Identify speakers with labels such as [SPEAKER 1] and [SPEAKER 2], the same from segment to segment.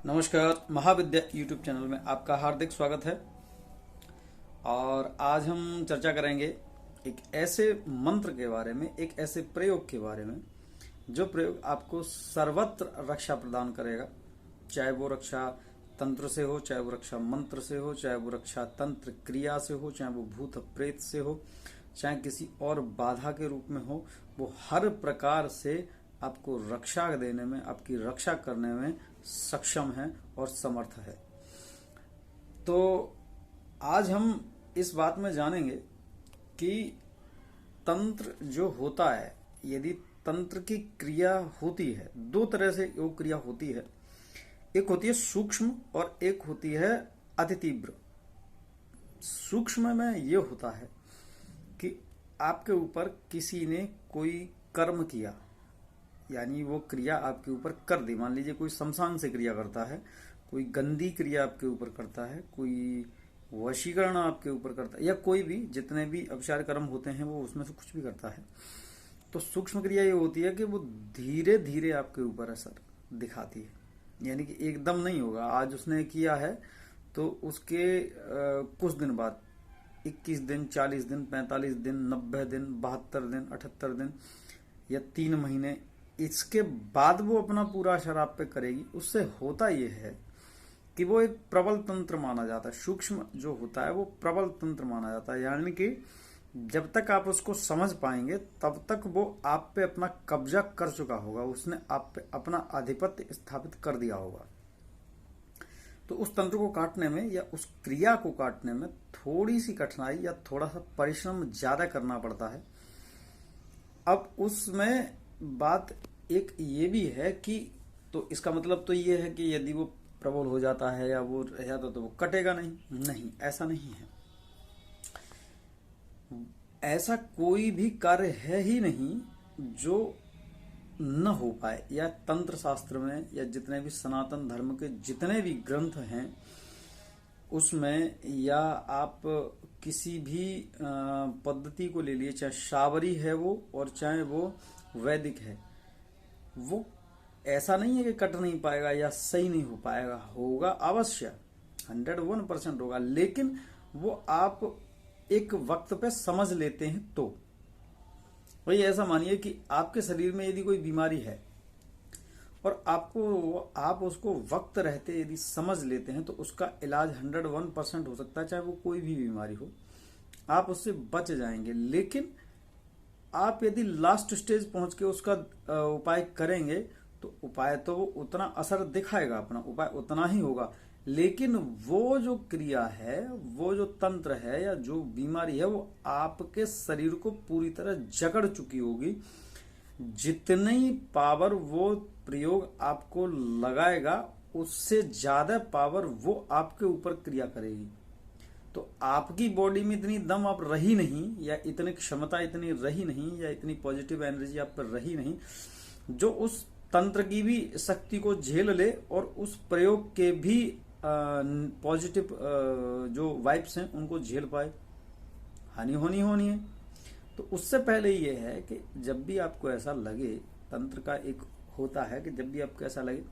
[SPEAKER 1] नमस्कार। महाविद्या YouTube channel में आपका हार्दिक स्वागत है। और आज हम चर्चा करेंगे एक ऐसे मंत्र के बारे में, एक ऐसे प्रयोग के बारे में जो प्रयोग आपको सर्वत्र रक्षा प्रदान करेगा। चाहे वो रक्षा तंत्र से हो, चाहे वो रक्षा मंत्र से हो, चाहे वो रक्षा तंत्र क्रिया से हो, चाहे वो भूत प्रेत से हो, चाहे किसी और बाधा के रूप में हो, वो हर प्रकार से आपको रक्षा देने में, आपकी रक्षा करने में सक्षम है और समर्थ है। तो आज हम इस बात में जानेंगे कि तंत्र जो होता है, यदि तंत्र की क्रिया होती है, दो तरह से योग क्रिया होती है। एक होती है सूक्ष्म और एक होती है अति तीव्र। सूक्ष्म में यह होता है कि आपके ऊपर किसी ने कोई कर्म किया, यानी वो क्रिया आपके ऊपर कर दी। मान लीजिए कोई शमशान से क्रिया करता है, कोई गंदी क्रिया आपके ऊपर करता है, कोई वशीकरण आपके ऊपर करता है, या कोई भी जितने भी अपचार कर्म होते हैं वो उसमें से कुछ भी करता है। तो सूक्ष्म क्रिया ये होती है कि वो धीरे धीरे आपके ऊपर असर दिखाती है, यानी कि एकदम नहीं होगा। आज उसने किया है तो उसके कुछ दिन बाद 21 दिन, 40 दिन, 45 दिन, 90 दिन, 72 दिन, 78 दिन या 3 महीने, इसके बाद वो अपना पूरा असर आप पे करेगी। उससे होता यह है कि वो एक प्रबल तंत्र माना जाता है। सूक्ष्म जो होता है वो प्रबल तंत्र माना जाता है, यानी कि जब तक आप उसको समझ पाएंगे तब तक वो आप पे अपना कब्जा कर चुका होगा, उसने आप पे अपना आधिपत्य स्थापित कर दिया होगा। तो उस तंत्र को काटने में या उस क्रिया को काटने में थोड़ी सी कठिनाई या थोड़ा सा परिश्रम ज्यादा करना पड़ता है। अब उसमें बात एक ये भी है कि तो इसका मतलब तो ये है कि यदि वो प्रबल हो जाता है या वो रह जाता तो वो कटेगा नहीं, ऐसा नहीं है। ऐसा कोई भी कार्य है ही नहीं जो न हो पाए। या तंत्र शास्त्र में या जितने भी सनातन धर्म के जितने भी ग्रंथ हैं उसमें, या आप किसी भी पद्धति को ले लिए, चाहे शाबरी है वो और चाहे वो वैदिक है, वो ऐसा नहीं है कि कट नहीं पाएगा या सही नहीं हो पाएगा। होगा अवश्य, 101% होगा, लेकिन वो आप एक वक्त पे समझ लेते हैं तो। वही ऐसा मानिए कि आपके शरीर में यदि कोई बीमारी है और आप उसको वक्त रहते यदि समझ लेते हैं तो उसका इलाज 101% हो सकता है, चाहे वो कोई भी बीमारी हो, आप उससे बच जाएंगे। लेकिन आप यदि लास्ट स्टेज पहुंच के उसका उपाय करेंगे तो उपाय तो वो उतना असर दिखाएगा, अपना उपाय उतना ही होगा, लेकिन वो जो क्रिया है, वो जो तंत्र है या जो बीमारी है, वो आपके शरीर को पूरी तरह जकड़ चुकी होगी। जितनी पावर वो प्रयोग आपको लगाएगा उससे ज्यादा पावर वो आपके ऊपर क्रिया करेगी। तो आपकी बॉडी में इतनी दम आप रही नहीं, या इतनी क्षमता इतनी रही नहीं, या इतनी पॉजिटिव एनर्जी आप पर रही नहीं जो उस तंत्र की भी शक्ति को झेल ले और उस प्रयोग के भी पॉजिटिव जो वाइब्स हैं उनको झेल पाए। हानि होनी है। तो उससे पहले ये है कि जब भी आपको ऐसा लगे, तंत्र का एक होता है कि जब भी आपको ऐसा लगे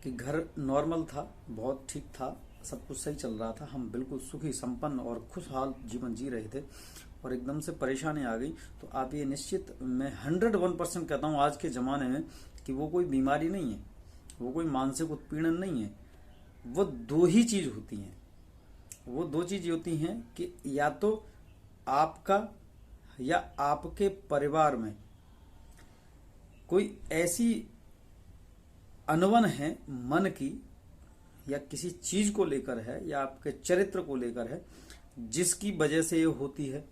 [SPEAKER 1] कि घर नॉर्मल था, बहुत ठीक था, सब कुछ सही चल रहा था, हम बिल्कुल सुखी संपन्न और खुशहाल जीवन जी रहे थे, और एकदम से परेशानी आ गई, तो आप ये निश्चित, मैं 101% कहता हूँ आज के ज़माने में, कि वो कोई बीमारी नहीं है, वो कोई मानसिक उत्पीड़न नहीं है। वो दो ही चीज़ होती हैं। वो दो चीज़ होती हैं कि या तो आपका या आपके परिवार में कोई ऐसी अनबन है मन की, या किसी चीज को लेकर है, या आपके चरित्र को लेकर है, जिसकी वजह से ये होती है।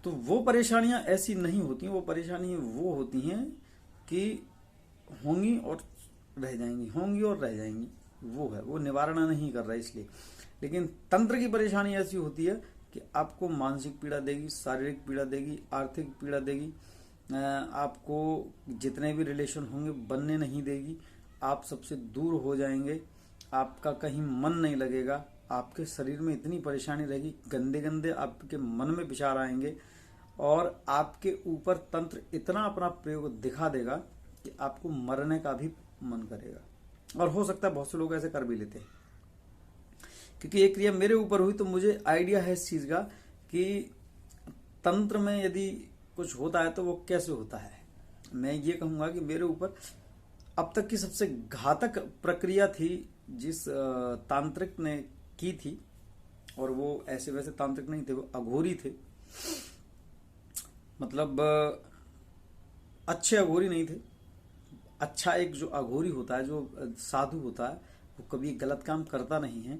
[SPEAKER 1] तो वो परेशानियां ऐसी नहीं होती, वो परेशानी वो होती हैं कि होंगी और रह जाएंगी, होंगी और रह जाएंगी। वो है, वो निवारण नहीं कर रहा है इसलिए। लेकिन तंत्र की परेशानी ऐसी होती है कि आपको मानसिक पीड़ा देगी, शारीरिक पीड़ा देगी, आर्थिक पीड़ा देगी, आपको जितने भी रिलेशन होंगे बनने नहीं देगी, आप सबसे दूर हो जाएंगे, आपका कहीं मन नहीं लगेगा, आपके शरीर में इतनी परेशानी रहेगी, गंदे गंदे आपके मन में विचार आएंगे, और आपके ऊपर तंत्र इतना अपना प्रयोग दिखा देगा कि आपको मरने का भी मन करेगा। और हो सकता है बहुत से लोग ऐसे कर भी लेते हैं, क्योंकि एक क्रिया मेरे ऊपर हुई तो मुझे आइडिया है इस चीज का कि तंत्र में यदि कुछ होता है तो वो कैसे होता है। मैं ये कहूंगा कि मेरे ऊपर अब तक की सबसे घातक प्रक्रिया थी जिस तांत्रिक ने की थी, और वो ऐसे वैसे तांत्रिक नहीं थे, वो अघोरी थे। मतलब अच्छे अघोरी नहीं थे। अच्छा एक जो अघोरी होता है, जो साधु होता है, वो कभी गलत काम करता नहीं है।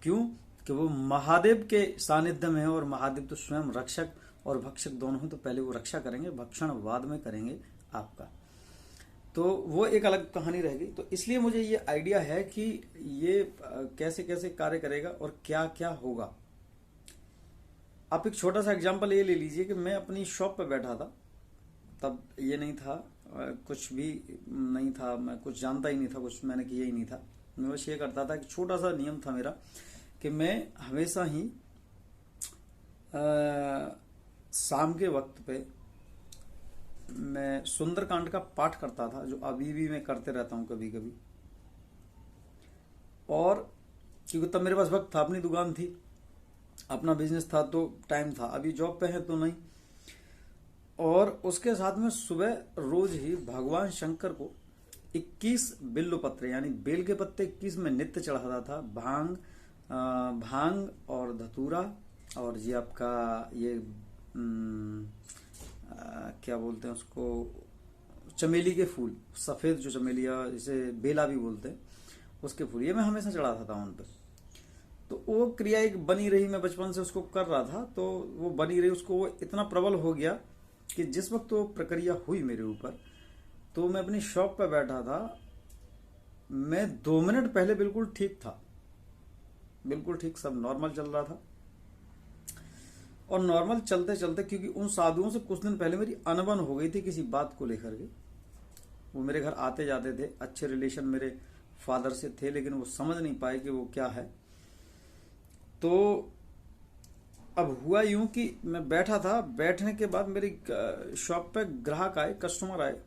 [SPEAKER 1] क्यों? कि वो महादेव के सानिध्य में है, और महादेव तो स्वयं रक्षक और भक्षक दोनों हैं, तो पहले वो रक्षा करेंगे, भक्षण बाद में करेंगे आपका। तो वो एक अलग कहानी रहेगी। तो इसलिए मुझे ये आइडिया है कि ये कैसे कैसे कार्य करेगा और क्या क्या होगा। आप एक छोटा सा एग्जांपल ये ले लीजिए कि मैं अपनी शॉप पे बैठा था, तब ये नहीं था, कुछ भी नहीं था, मैं कुछ जानता ही नहीं था, कुछ मैंने किया ही नहीं था। मैं बस ये करता था कि छोटा सा नियम था मेरा कि मैं हमेशा ही शाम के वक्त पे मैं सुंदरकांड का पाठ करता था, जो अभी भी मैं करते रहता हूं कभी कभी। और क्योंकि तब मेरे पास वक्त था, अपनी दुकान थी, अपना बिजनेस था, तो टाइम था। अभी जॉब पे है तो नहीं। और उसके साथ में सुबह रोज ही भगवान शंकर को 21 बिल्व पत्र यानी बेल के पत्ते 21 में नित्य चढ़ाता था। भांग और धतूरा, और ये आपका ये क्या बोलते हैं उसको, चमेली के फूल, सफेद जो चमेलिया जिसे बेला भी बोलते हैं, उसके फूल, ये मैं हमेशा चढ़ाता था उन पर। तो वो क्रिया एक बनी रही, मैं बचपन से उसको कर रहा था, तो वो बनी रही, उसको वो इतना प्रबल हो गया कि जिस वक्त वो प्रक्रिया हुई मेरे ऊपर, तो मैं अपनी शॉप पर बैठा था, मैं 2 मिनट पहले बिल्कुल ठीक था, बिल्कुल ठीक, सब नॉर्मल चल रहा था। और नॉर्मल चलते चलते, क्योंकि उन साधुओं से कुछ दिन पहले मेरी अनबन हो गई थी किसी बात को लेकर के, वो मेरे घर आते जाते थे, अच्छे रिलेशन मेरे फादर से थे, लेकिन वो समझ नहीं पाए कि वो क्या है। तो अब हुआ यूं कि मैं बैठा था, बैठने के बाद मेरी शॉप पे ग्राहक आए, कस्टमर आए।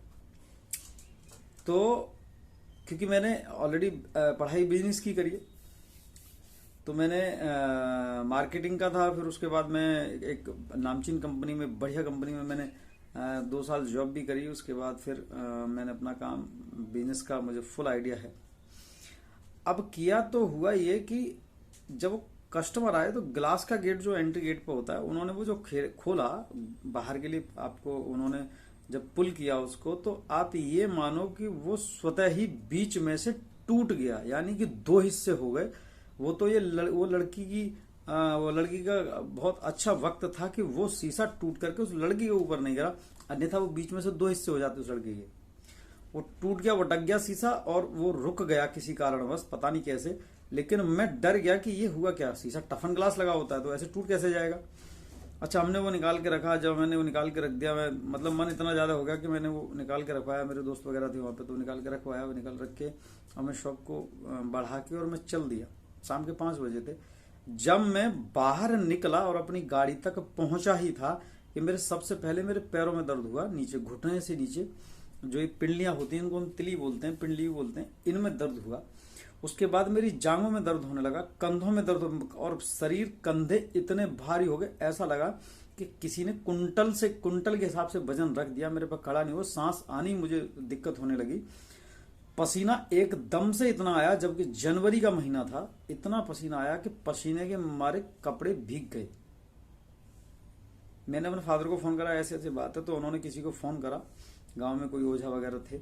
[SPEAKER 1] तो क्योंकि मैंने ऑलरेडी पढ़ाई बिजनेस की करी है, तो मैंने मार्केटिंग का था, फिर उसके बाद मैं एक नामचीन कंपनी में, बढ़िया कंपनी में मैंने 2 साल जॉब भी करी। उसके बाद फिर मैंने अपना काम बिजनेस का, मुझे फुल आइडिया है। अब किया तो हुआ ये कि जब कस्टमर आए तो ग्लास का गेट जो एंट्री गेट पे होता है, उन्होंने वो जो खोला बाहर के लिए, आपको उन्होंने जब पुल किया उसको, तो आप ये मानो कि वो स्वतः ही बीच में से टूट गया, यानी कि 2 हिस्से हो गए। वो तो ये वो लड़की का बहुत अच्छा वक्त था कि वो शीशा टूट करके उस लड़की के ऊपर नहीं गिरा, अन्यथा वो बीच में से 2 हिस्से हो जाते उस लड़की के। वो टूट गया, वो डग गया शीशा, और वो रुक गया किसी कारणवश, पता नहीं कैसे, लेकिन मैं डर गया कि ये हुआ क्या, शीशा टफन ग्लास लगा होता है तो ऐसे टूट कैसे जाएगा। अच्छा, हमने वो निकाल के रखा। जब मैंने वो निकाल के रख दिया, मैं मतलब मन इतना ज्यादा हो गया कि मैंने वो निकाल के रखवाया, मेरे दोस्त वगैरह थे वहां पे, तो निकाल के रखवाया, वो निकाल रख के और मैं शॉप को बढ़ा के और मैं चल दिया। शाम के 5 बजे थे। जब मैं बाहर निकला और अपनी गाड़ी तक पहुंचा ही था कि मेरे सबसे पहले मेरे पैरों में दर्द हुआ, नीचे घुटने से नीचे जो ये पिंडलियां होती हैं, इनको हम तिली बोलते हैं, पिंडली बोलते हैं, इनमें दर्द हुआ। उसके बाद मेरी जांघों में दर्द होने लगा, कंधों में दर्द, और शरीर, कंधे इतने भारी हो गए, ऐसा लगा कि किसी ने कुंटल के हिसाब से वजन रख दिया मेरे पर, खड़ा नहीं हुआ। सांस आनी मुझे दिक्कत होने लगी। पसीना एकदम से इतना आया, जबकि जनवरी का महीना था, इतना पसीना आया कि पसीने के मारे कपड़े भीग गए। मैंने अपने फादर को फोन करा, ऐसे ऐसे बात है, तो उन्होंने किसी को फोन करा, गांव में कोई ओझा वगैरह थे,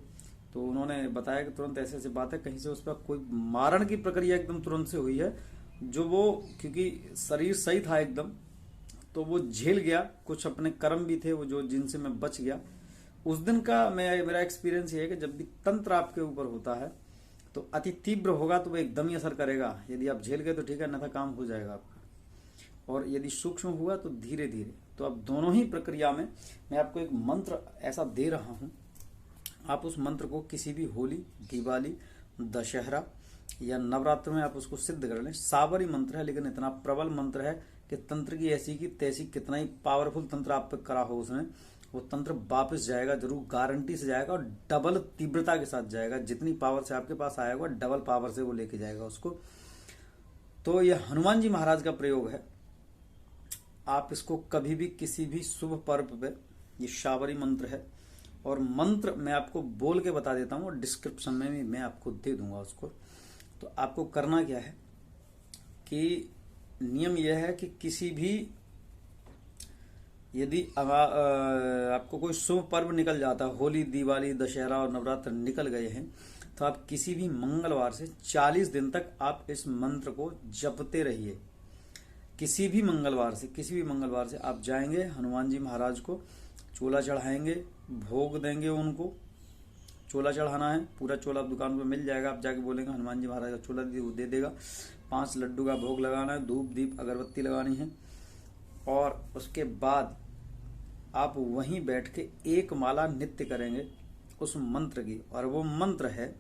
[SPEAKER 1] तो उन्होंने बताया कि तुरंत ऐसे ऐसे बात है, कहीं से उस पर कोई मारण की प्रक्रिया एकदम तुरंत से हुई है, जो वो क्योंकि शरीर सही था एकदम, तो वो झेल गया। कुछ अपने कर्म भी थे वो, जो जिनसे मैं बच गया। उस दिन का मेरा एक्सपीरियंस ये है कि जब भी तंत्र आपके ऊपर होता है तो अति तीव्र होगा तो वो एकदम ही असर करेगा। यदि आप झेल गए तो ठीक है, अन्यथा काम हो जाएगा आपका। और यदि सूक्ष्म हुआ तो धीरे धीरे। तो अब दोनों ही प्रक्रिया में मैं आपको एक मंत्र ऐसा दे रहा हूं, आप उस मंत्र को किसी भी होली, दिवाली, दशहरा या नवरात्र में आप उसको सिद्ध कर लें। साबरी मंत्र है, लेकिन इतना प्रबल मंत्र है कि तंत्र की ऐसी की तैसी, कितना ही पावरफुल तंत्र आप पे करा हो उसने, वो तंत्र वापस जाएगा जरूर, गारंटी से जाएगा, और डबल तीव्रता के साथ जाएगा। जितनी पावर से आपके पास आएगा डबल पावर से वो लेके जाएगा उसको। तो ये हनुमान जी महाराज का प्रयोग है। आप इसको कभी भी किसी भी शुभ पर्व पे, ये शाबरी मंत्र है, और मंत्र मैं आपको बोल के बता देता हूँ और डिस्क्रिप्शन में भी मैं आपको दे दूंगा उसको। तो आपको करना क्या है कि नियम यह है कि किसी भी, यदि आपको कोई शुभ पर्व निकल जाता है, होली, दिवाली, दशहरा और नवरात्र निकल गए हैं, तो आप किसी भी मंगलवार से 40 दिन तक आप इस मंत्र को जपते रहिए। किसी भी मंगलवार से आप जाएंगे, हनुमान जी महाराज को चोला चढ़ाएंगे, भोग देंगे उनको। चोला चढ़ाना है, पूरा चोला दुकान पे मिल जाएगा। आप जाके बोलेंगे हनुमान जी महाराज का चोला दे देगा। 5 लड्डू का भोग लगाना है, धूप दीप अगरबत्ती लगानी है, और उसके बाद आप वहीं बैठ के एक माला नित्य करेंगे उस मंत्र की। और वो मंत्र है,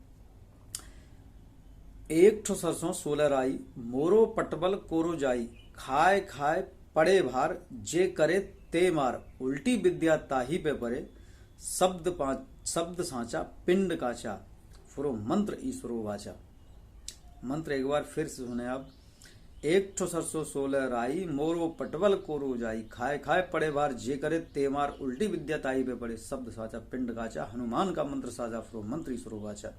[SPEAKER 1] 1 ठो सरसों 16 राई, मोरो पटबल कोरो जाई, खाए खाए पड़े भार, जे करे ते मार, उल्टी विद्या ताही पे परे, शब्द सांचा पिंड काचा, फुरो मंत्र ईश्वरो वाचा। मंत्र एक बार फिर से सुने आप। 1 ठो सरसों 16 राई, मोरो पटबल कोरो जाई, खाए खाए पड़े भार, जे करे ते मार, उल्टी विद्या ताही पे पड़े, शब्द सांचा पिंड काचा, हनुमान का मंत्र साजा, फुरो मंत्र ईश्वरो वाचा।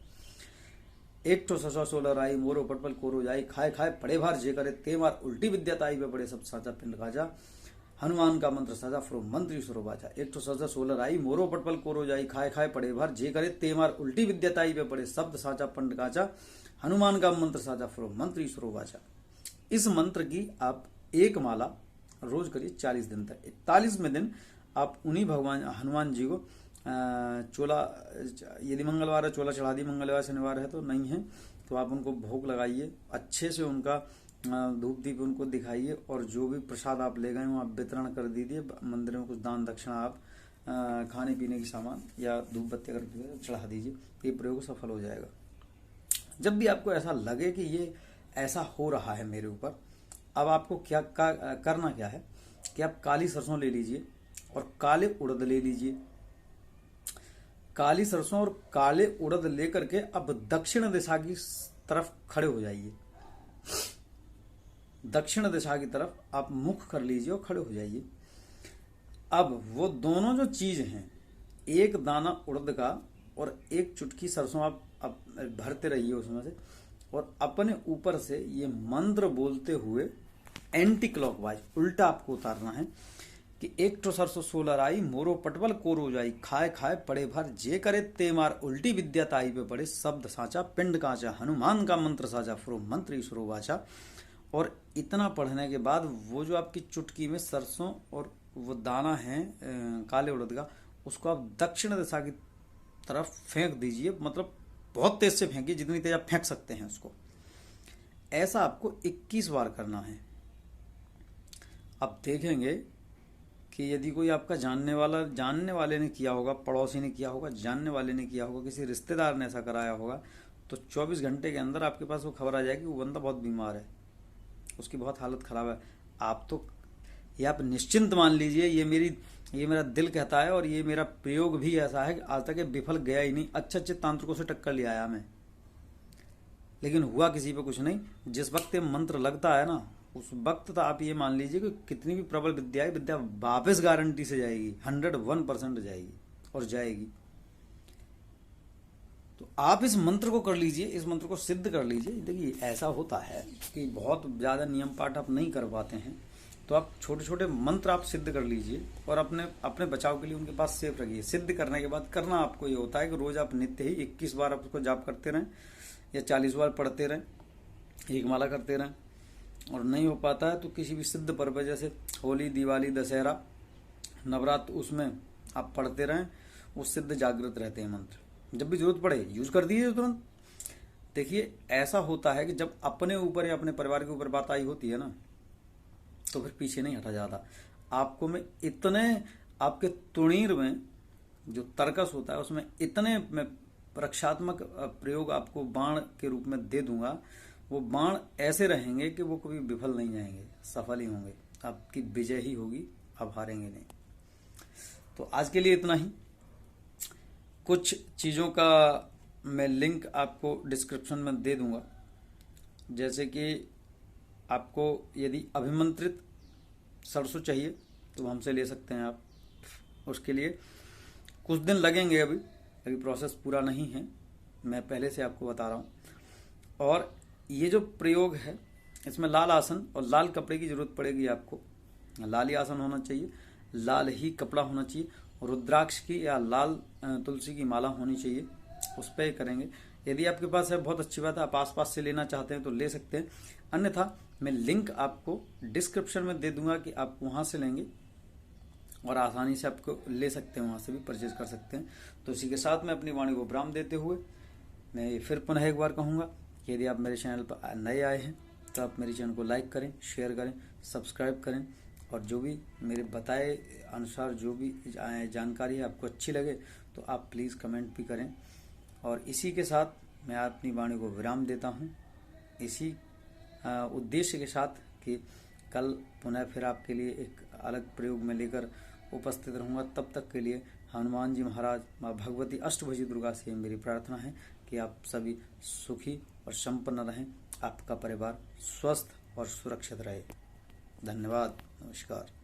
[SPEAKER 1] 1 ठो सरसों 16 राई, मोरो पटबल कोरो जाई, खाए खाए पड़े भार, जे करे ते मार, उल्टी विद्या ताही पे पड़े, शब्द सांचा पिंड काचा, हनुमान का मंत्र साजा, फुरो मंत्र ईश्वरो वाचा। 1 ठो सरसों 16 राई, मोरो पटपल कोरो जाई, खाए खाए पड़े भार, जे करे ते मार, उल्टी विद्या ताई पे पड़े, शब्द सांचा पंड काचा, हनुमान का मंत्र साजा, फुरो मंत्र ईश्वरो वाचा। इस मंत्र की आप एक माला रोज करिए 40 दिन तक। 41वें दिन आप उन्हीं भगवान हनुमान जी को चोला, यदि मंगलवार है चोला चढ़ा दी, मंगलवार शनिवार है तो नहीं है तो आप उनको भोग लगाइए, अच्छे से उनका धूप दीप उनको दिखाइए, और जो भी प्रसाद आप ले गए वो आप वितरण कर दीजिए। मंदिर में कुछ दान दक्षिणा आप खाने पीने की सामान या धूप बत्ती अगर चढ़ा दीजिए, ये प्रयोग सफल हो जाएगा। जब भी आपको ऐसा लगे कि ये ऐसा हो रहा है मेरे ऊपर, अब आपको क्या करना क्या है कि आप काली सरसों ले लीजिए और काले उड़द ले लीजिए। काली सरसों और काले उड़द लेकर के अब दक्षिण दिशा की तरफ खड़े हो जाइए। दक्षिण दिशा की तरफ आप मुख कर लीजिए और खड़े हो जाइए। अब वो दोनों जो चीज हैं, एक दाना उड़द का और एक चुटकी सरसों, आप भरते रहिए उसमें से, और अपने ऊपर से ये मंत्र बोलते हुए एंटी क्लॉकवाइज उल्टा आपको उतारना है कि 1 ठो सरसों 16 राई, मोरो पटबल कोरो जाई, खाए खाए पड़े भर, जे करे ते मार, उल्टी विद्या ताई पे पड़े, शब्द सांचा पिंड काचा, हनुमान का मंत्र साजा, फुरो मंत्र ईश्वरो वाचा। और इतना पढ़ने के बाद वो जो आपकी चुटकी में सरसों और वो दाना है काले उड़द का, उसको आप दक्षिण दिशा की तरफ फेंक दीजिए। मतलब बहुत तेज से फेंकिए, जितनी तेज आप फेंक सकते हैं उसको। ऐसा आपको 21 बार करना है। अब देखेंगे कि यदि कोई आपका जानने वाले ने किया होगा, पड़ोसी ने किया होगा, जानने वाले ने किया होगा, किसी रिश्तेदार ने ऐसा कराया होगा, तो 24 घंटे के अंदर आपके पास वो खबर आ जाएगी वो बंदा बहुत बीमार है, उसकी बहुत हालत खराब है। ये आप निश्चिंत मान लीजिए, ये मेरा दिल कहता है, और ये मेरा प्रयोग भी ऐसा है कि आज तक ये विफल गया ही नहीं। अच्छे तांत्रिकों से टक्कर ले आया मैं, लेकिन हुआ किसी पे कुछ नहीं। जिस वक्त ये मंत्र लगता है ना, उस वक्त तो आप ये मान लीजिए कि कितनी भी प्रबल विद्या वापस गारंटी से जाएगी, 101% जाएगी और जाएगी। तो आप इस मंत्र को कर लीजिए, इस मंत्र को सिद्ध कर लीजिए। देखिए ऐसा होता है कि बहुत ज्यादा नियम पाठ आप नहीं कर पाते हैं, तो आप छोटे छोटे मंत्र आप सिद्ध कर लीजिए और अपने बचाव के लिए उनके पास सेफ रखिए। सिद्ध करने के बाद करना आपको ये होता है कि रोज आप नित्य ही 21 बार आप उसको जाप करते रहें या 40 बार पढ़ते रहें, एक माला करते रहें। और नहीं हो पाता है तो किसी भी सिद्ध पर्व जैसे होली, दिवाली, दशहरा, नवरात्र, उसमें आप पढ़ते रहें, वो सिद्ध जागृत रहते हैं मंत्र। जब भी जरूरत पड़े यूज कर दीजिए तुरंत। देखिए ऐसा होता है कि जब अपने ऊपर या अपने परिवार के ऊपर बात आई होती है ना, तो फिर पीछे नहीं हटा जाता। आपको मैं इतने, आपके तुणीर में जो तर्कस होता है उसमें इतने मैं रक्षात्मक प्रयोग आपको बाण के रूप में दे दूंगा, वो बाण ऐसे रहेंगे कि वो कभी विफल नहीं जाएंगे, सफल ही होंगे। आपकी विजय ही होगी, आप हारेंगे नहीं। तो आज के लिए इतना ही। कुछ चीज़ों का मैं लिंक आपको डिस्क्रिप्शन में दे दूंगा, जैसे कि आपको यदि अभिमंत्रित सरसों चाहिए तो हमसे ले सकते हैं आप। उसके लिए कुछ दिन लगेंगे, अभी प्रोसेस पूरा नहीं है, मैं पहले से आपको बता रहा हूँ। और ये जो प्रयोग है इसमें लाल आसन और लाल कपड़े की जरूरत पड़ेगी आपको। लाल ही आसन होना चाहिए, लाल ही कपड़ा होना चाहिए, रुद्राक्ष की या लाल तुलसी की माला होनी चाहिए, उस पर करेंगे। यदि आपके पास है बहुत अच्छी बात है, आप आसपास से लेना चाहते हैं तो ले सकते हैं, अन्यथा मैं लिंक आपको डिस्क्रिप्शन में दे दूंगा कि आप वहां से लेंगे और आसानी से आपको ले सकते हैं, वहां से भी परचेज कर सकते हैं। तो इसी के साथ मैं अपनी वाणी को विराम देते हुए मैं ये फिर पुनः एक बार कहूँगा कि यदि आप मेरे चैनल पर नए आए हैं तो आप मेरे चैनल को लाइक करें, शेयर करें, सब्सक्राइब करें, और जो भी मेरे बताए अनुसार जो भी जानकारी है आपको अच्छी लगे तो आप प्लीज़ कमेंट भी करें। और इसी के साथ मैं अपनी वाणी को विराम देता हूँ, इसी उद्देश्य के साथ कि कल पुनः फिर आपके लिए एक अलग प्रयोग में लेकर उपस्थित रहूँगा। तब तक के लिए हनुमान जी महाराज, माँ भगवती, अष्टभुजी दुर्गा से मेरी प्रार्थना है कि आप सभी सुखी और संपन्न रहें, आपका परिवार स्वस्थ और सुरक्षित रहे। धन्यवाद, नमस्कार।